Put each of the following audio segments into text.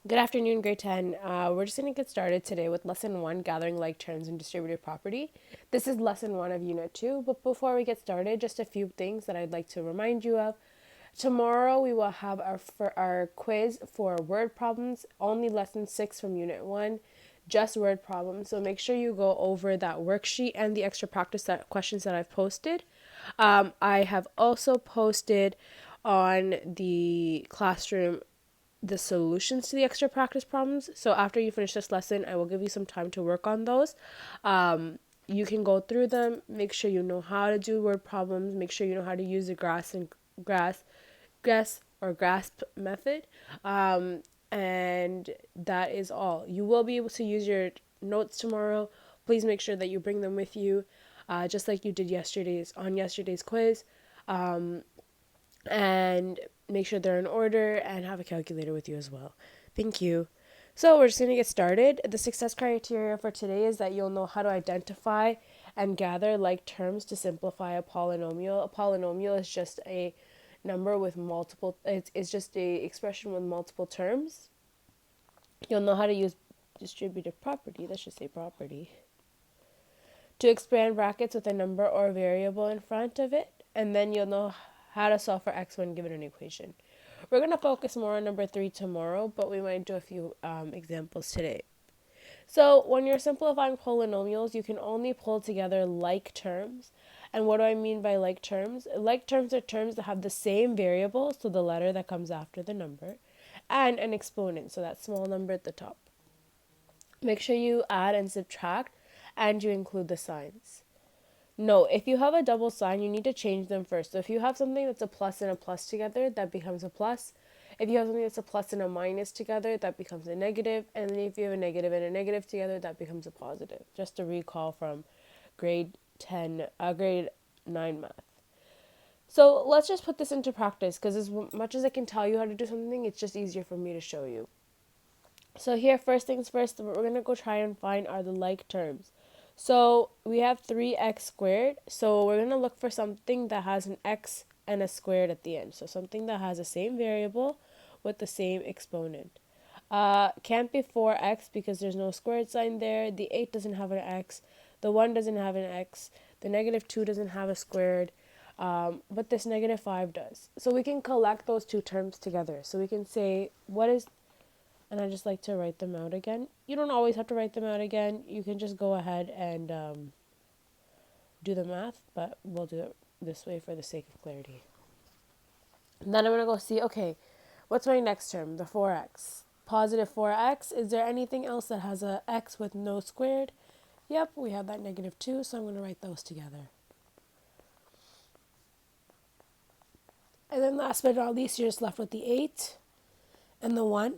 Good afternoon, grade 10. We're just going to get started today with lesson 1, gathering like terms in distributive property. This is lesson 1 of unit 2, but before we get started, just a few things that I'd like to remind you of. Tomorrow we will have our quiz for word problems, only lesson 6 from unit 1, just word problems. So make sure you go over that worksheet and the extra practice questions that I've posted. I have also posted on the classroom the solutions to the extra practice problems. So after you finish this lesson, I will give you some time to work on those. You can go through them, make sure you know how to do word problems, make sure you know how to use the grasp method. And that is all. You will be able to use your notes tomorrow. Please make sure that you bring them with you, just like you did yesterday's quiz. And make sure they're in order and have a calculator with you as well. Thank you. So we're just going to get started. The success criteria for today is that you'll know how to identify and gather like terms to simplify a polynomial. A polynomial is just a number with multiple, it's just a expression with multiple terms. You'll know how to use distributive property, let's just say property, to expand brackets with a number or variable in front of it, and then you'll know how to solve for x when given an equation. We're going to focus more on number 3 tomorrow, but we might do a few examples today. So when you're simplifying polynomials, you can only pull together like terms. And what do I mean by like terms? Like terms are terms that have the same variable, so the letter that comes after the number, and an exponent, so that small number at the top. Make sure you add and subtract, and you include the signs. No, if you have a double sign, you need to change them first. So if you have something that's a plus and a plus together, that becomes a plus. If you have something that's a plus and a minus together, that becomes a negative. And then if you have a negative and a negative together, that becomes a positive. Just a recall from grade 9 math. So let's just put this into practice, because as much as I can tell you how to do something, it's just easier for me to show you. So here, first things first, what we're going to go try and find are the like terms. So we have 3x squared. So we're going to look for something that has an x and a squared at the end. So something that has the same variable with the same exponent. Can't be 4x because there's no squared sign there. The 8 doesn't have an x. The 1 doesn't have an x. The negative 2 doesn't have a squared. But this negative 5 does. So we can collect those two terms together. So we can say, what is, and I just like to write them out again. You don't always have to write them out again. You can just go ahead and do the math, but we'll do it this way for the sake of clarity. And then I'm going to go see, okay, what's my next term? The 4x. Positive 4x. Is there anything else that has a x with no squared? Yep, we have that negative 2, so I'm going to write those together. And then last but not least, you're just left with the 8 and the 1.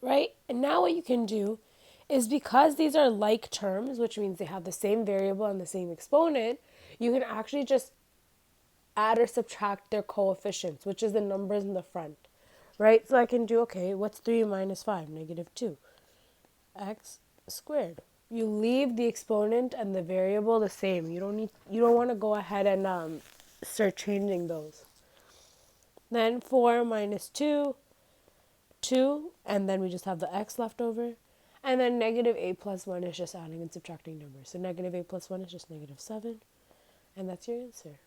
Right? And now what you can do is, because these are like terms, which means they have the same variable and the same exponent, you can actually just add or subtract their coefficients, which is the numbers in the front. Right? So I can do, okay, what's 3 minus 5? Negative 2. X squared. You leave the exponent and the variable the same. You don't want to go ahead and start changing those. Then 4 minus 2, 2, and then we just have the x left over. And then negative 8 plus 1 is just adding and subtracting numbers. So negative 8 plus 1 is just negative 7. And that's your answer.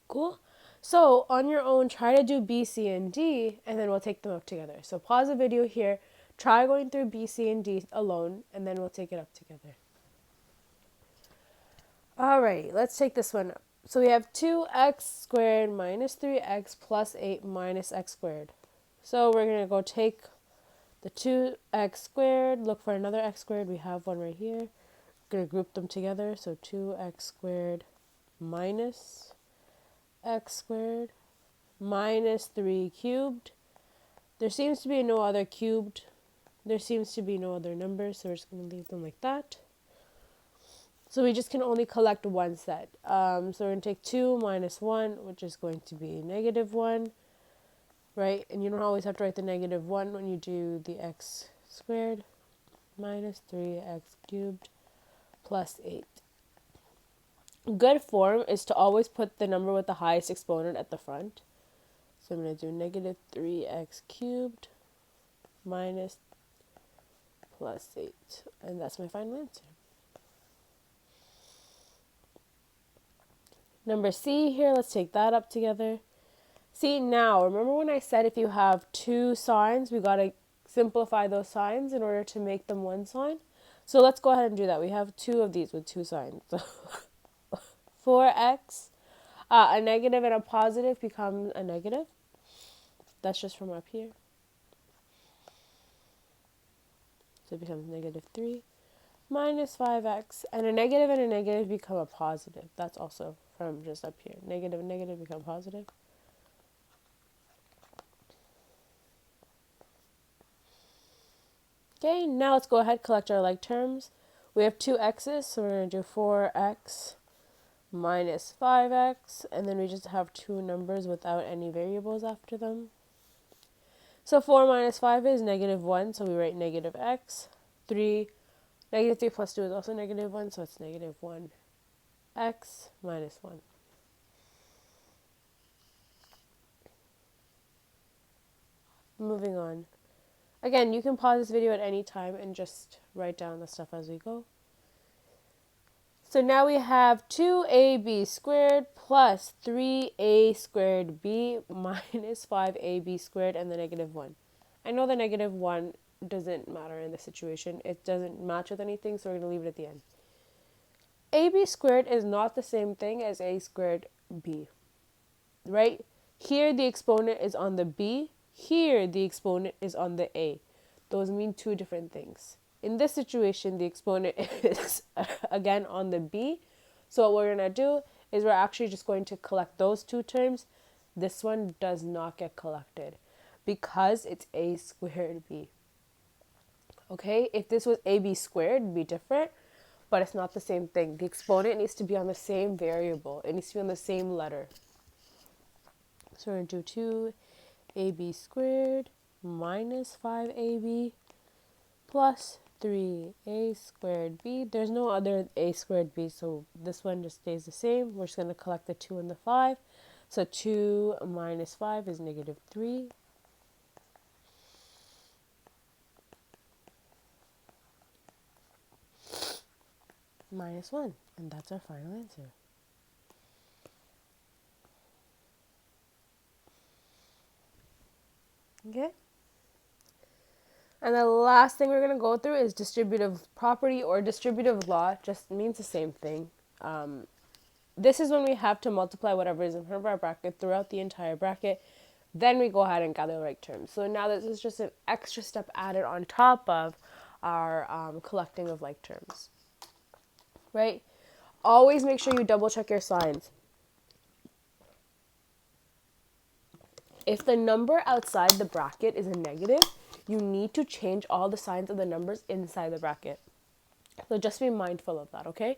Cool? So on your own, try to do B, C, and D, and then we'll take them up together. So pause the video here. Try going through B, C, and D alone, and then we'll take it up together. Alrighty, let's take this one up. So we have 2x squared minus 3x plus 8 minus x squared. So we're going to go take the 2x squared, look for another x squared. We have one right here. We're going to group them together. So 2x squared minus x squared minus 3 cubed. There seems to be no other cubed. There seems to be no other numbers, so we're just going to leave them like that. So we just can only collect one set. So we're going to take 2 minus 1, which is going to be negative 1. Right? And you don't always have to write the negative 1 when you do the x squared minus 3x cubed plus 8. Good form is to always put the number with the highest exponent at the front. So I'm going to do negative 3x cubed minus plus 8. And that's my final answer. Number C here, let's take that up together. See, now, remember when I said if you have two signs, we got to simplify those signs in order to make them one sign? So let's go ahead and do that. We have two of these with two signs. So 4x, a negative and a positive becomes a negative. That's just from up here. So it becomes negative 3 minus 5x. And a negative become a positive. That's also from just up here. Negative and negative become positive. Okay, now let's go ahead and collect our like terms. We have two x's, so we're going to do 4x minus 5x, and then we just have two numbers without any variables after them. So 4 minus 5 is negative 1, so we write negative x. Negative 3 plus 2 is also negative 1, so it's negative 1x minus 1. Moving on. Again, you can pause this video at any time and just write down the stuff as we go. So now we have 2ab squared plus 3a squared b minus 5ab squared and the negative 1. I know the negative 1 doesn't matter in this situation. It doesn't match with anything, so we're going to leave it at the end. ab squared is not the same thing as a squared b, right? Here the exponent is on the b. Here the exponent is on the a. Those mean two different things. In this situation, the exponent is again on the b. So what we're going to do is we're actually just going to collect those two terms. This one does not get collected because it's a squared b. Okay, if this was ab squared, it'd be different, but it's not the same thing. The exponent needs to be on the same variable. It needs to be on the same letter. So we're going to do 2ab squared minus 5ab plus 3a squared b. There's no other a squared b, so this one just stays the same. We're just going to collect the 2 and the 5. So 2 minus 5 is negative 3. Minus 1. And that's our final answer. Okay? And the last thing we're going to go through is distributive property or distributive law. Just means the same thing. This is when we have to multiply whatever is in front of our bracket throughout the entire bracket. Then we go ahead and gather the like terms. So now this is just an extra step added on top of our collecting of like terms. Right? Always make sure you double check your signs. If the number outside the bracket is a negative, you need to change all the signs of the numbers inside the bracket. So just be mindful of that, okay?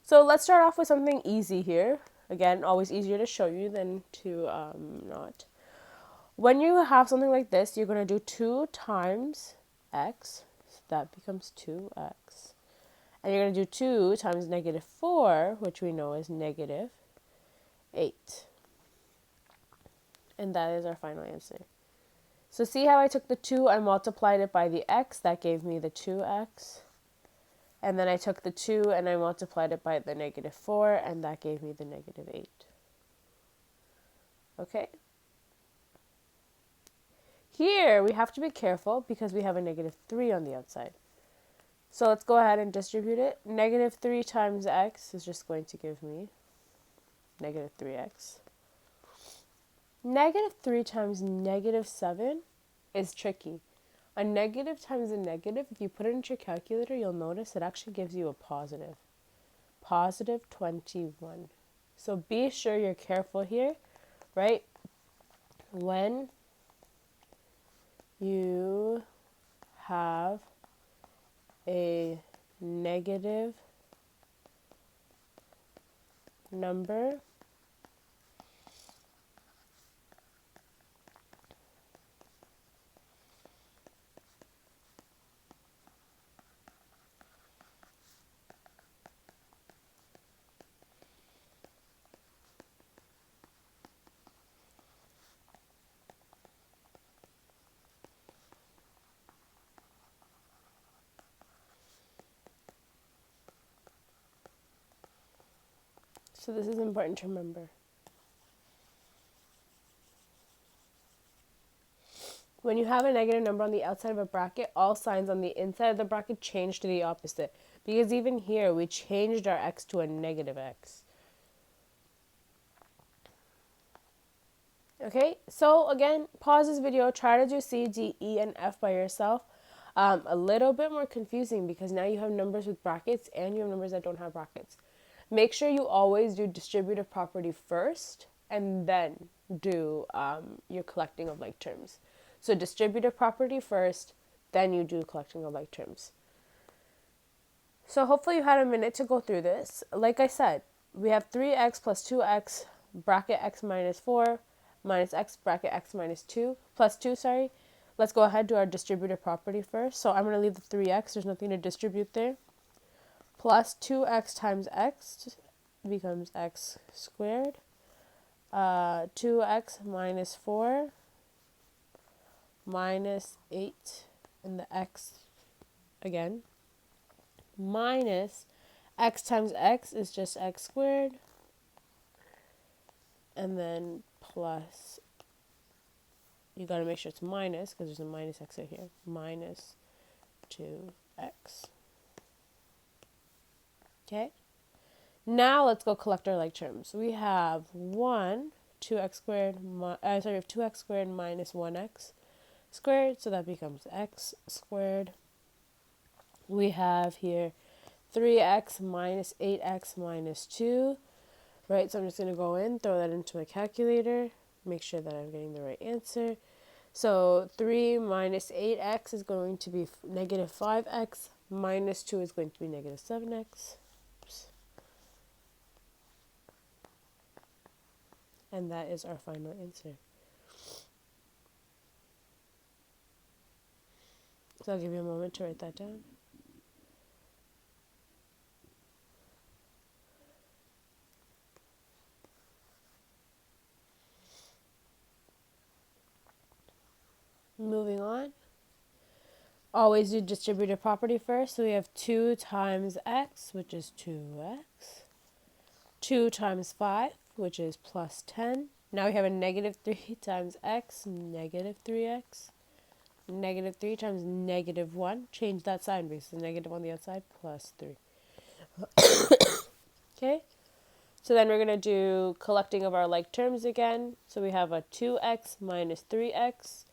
So let's start off with something easy here. Again, always easier to show you than to not. When you have something like this, you're going to do 2 times x. So that becomes 2x. And you're going to do 2 times negative 4, which we know is negative 8. And that is our final answer. So see how I took the 2, I multiplied it by the x, that gave me the 2x. And then I took the 2 and I multiplied it by the negative 4, and that gave me the negative 8. Okay? Here, we have to be careful because we have a negative 3 on the outside. So let's go ahead and distribute it. Negative 3 times x is just going to give me negative 3x. Negative 3 times negative 7 is tricky. A negative times a negative, if you put it into your calculator, you'll notice it actually gives you a positive. Positive 21. So be sure you're careful here, right? When you have a negative number, So this is important to remember. When you have a negative number on the outside of a bracket, all signs on the inside of the bracket change to the opposite. Because even here, we changed our x to a negative x. Okay, so again, pause this video, try to do C, D, E, and F by yourself. A little bit more confusing because now you have numbers with brackets and you have numbers that don't have brackets. Make sure you always do distributive property first and then do your collecting of like terms. So distributive property first, then you do collecting of like terms. So hopefully you had a minute to go through this. Like I said, we have 3x plus 2x bracket x minus 4 minus x bracket x minus 2 plus 2, sorry. Let's go ahead and do our distributive property first. So I'm going to leave the 3x. There's nothing to distribute there. Plus 2x times x becomes x squared. 2x minus 4 minus 8 and the x again. Minus x times x is just x squared. And then plus, you got to make sure it's minus because there's a minus x right here. Minus 2x. Okay. Now let's go collect our like terms. We have 2x squared, we have 2x squared minus 1x squared. So that becomes x squared. We have here 3x minus 8x minus 2. Right, so I'm just going to go in, throw that into my calculator, make sure that I'm getting the right answer. So 3 minus 8x is going to be negative 5x, minus 2 is going to be negative 7x. Oops. And that is our final answer. So I'll give you a moment to write that down. Moving on. Always do distributive property first. So we have 2 times x, which is 2x. 2 times 5, which is plus 10. Now we have a negative 3 times x, negative 3x. Negative 3 times negative 1. Change that sign because the negative on the outside, plus 3. Okay? So then we're going to do collecting of our like terms again. So we have a 2x minus 3x.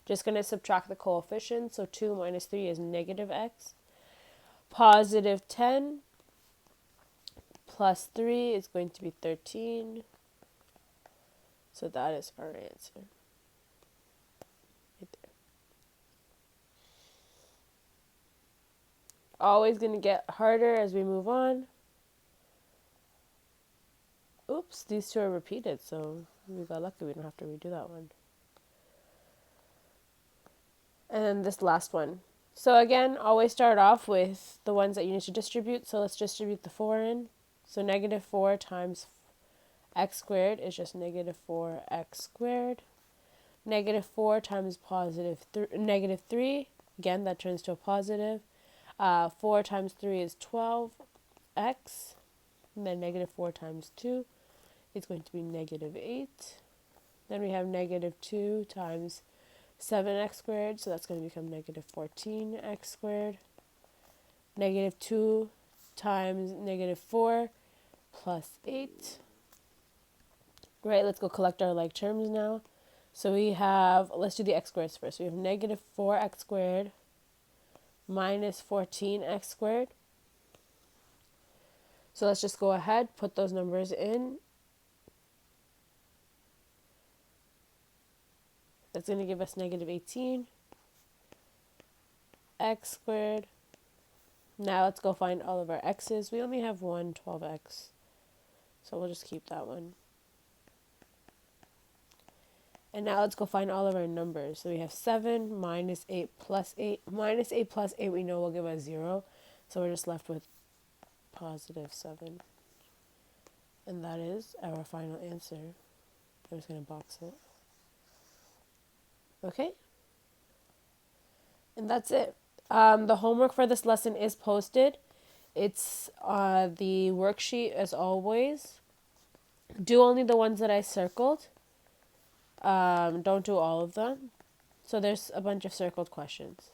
Just going to subtract the coefficients. So 2 minus 3 is negative x. Positive 10 plus 3 is going to be 13. So that is our answer. Right there. Always going to get harder as we move on. Oops, these two are repeated, so we got lucky. We don't have to redo that one. And then this last one. So again, always start off with the ones that you need to distribute. So let's distribute the 4 in. So negative 4 times x squared is just negative 4x squared. Negative 4 times negative 3. Again, that turns to a positive. 4 times 3 is 12x. And then negative 4 times 2 is going to be negative 8. Then we have negative 2 times 7x squared, so that's going to become negative 14x squared. Negative 2 times negative 4 plus 8. Right, let's go collect our like terms now. So we have, let's do the x squareds first. We have negative 4x squared minus 14x squared. So let's just go ahead, put those numbers in. That's going to give us negative 18 x squared. Now let's go find all of our x's. We only have one 12x, so we'll just keep that one. And now let's go find all of our numbers. So we have 7 minus 8 plus 8. Minus 8 plus 8 we know will give us 0. So we're just left with positive 7. And that is our final answer. I'm just going to box it. Okay? And that's it. The homework for this lesson is posted. It's the worksheet as always. Do only the ones that I circled. Don't do all of them. So there's a bunch of circled questions.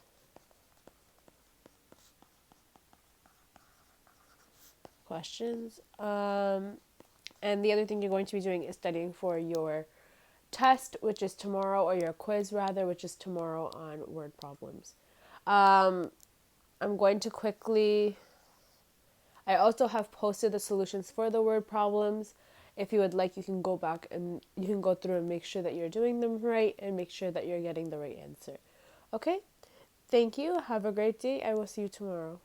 And the other thing you're going to be doing is studying for your test, which is tomorrow, or your quiz rather, which is tomorrow on word problems. Um, I'm going to quickly. I also have posted the solutions for the word problems. If you would like, you can go back and you can go through and make sure that you're doing them right and make sure that you're getting the right answer. Okay? Thank you. Have a great day. I will see you tomorrow.